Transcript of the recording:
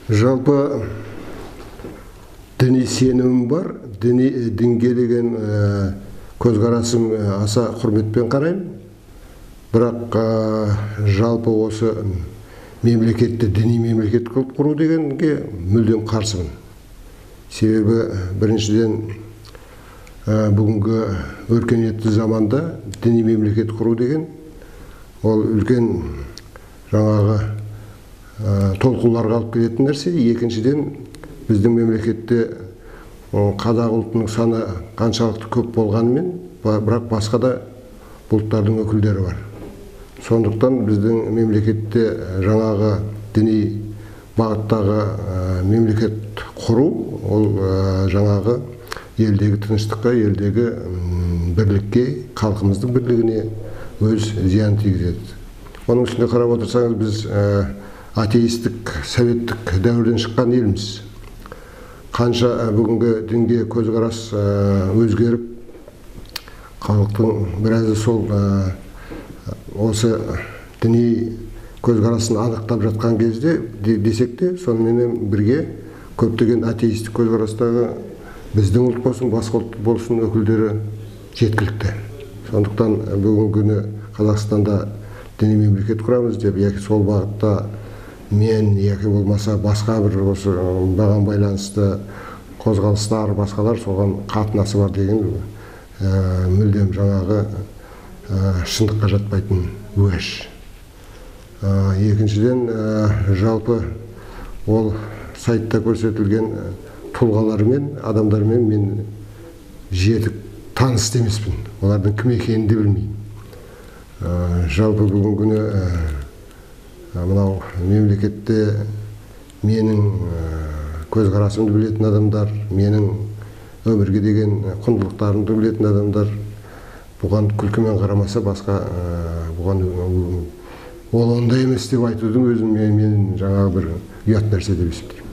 Жалпы діни сенімім бар, дінге деген көзқарасым аса құрметпен қараймын. Бірақ жалпы осы мемлекетті діни мемлекет қылып құру дегенге мүлдем қарсымын. Себебі біріншіден бүгінгі өркениетті заманда діни мемлекет құру деген ол үлкен жаңағы толқуларға алып келетін нәрсе. Екіншіден біздің мемлекетте қазақ ұлтының саны қаншалықты көп болғанымен, бірақ басқа да ұлттардың өкілдері бар. Сондықтан біздің мемлекетте жаңағы діни бағыттағы мемлекет құру, ол жаңағы елдегі тыныштыққа, елдегі бірлікке, халқымыздың бірлігіне өз зиян тигізеді. Оның үстіне қарап отырсаңыз, біз атеистік, советтік дәуірден шыққан елміз. Қанша бүгінгі дінге көзқарас өзгеріп, халықтың біразы сол осы діни көзқарасын анықтап жатқан кезде десек те, сонымен бірге көптеген атеистік көзқарастағы біздің ұлт болсын, басқа ұлт болсын өкілдері жеткілікті. Сондықтан бүгінгі күні Қазақстанда діни мемлекет құрамыз деп, яки сол бағытта мен, яки болмаса басқа бір осы баған байланысты қозғалыстар, басқалар соған қатынасы бар деген мүлдем жаңағы шындыққа жатпайтын уәж. Екіншіден, жалпы ол сайтта көрсетілген тұлғалармен, адамдармен мен жетік таныс емеспін. Олардың кім екенін де білмеймін. Жалпы бүгінгі күні мынау мемлекетте менің көзқарасымды білетін адамдар, менің өмірге деген құндылықтарымды білетін адамдар бұған күлкімен қарамаса, басқа бұған ол ондай емес деп айтудың өзін мен жаңағы бір ұят нәрсе деп есептеймін.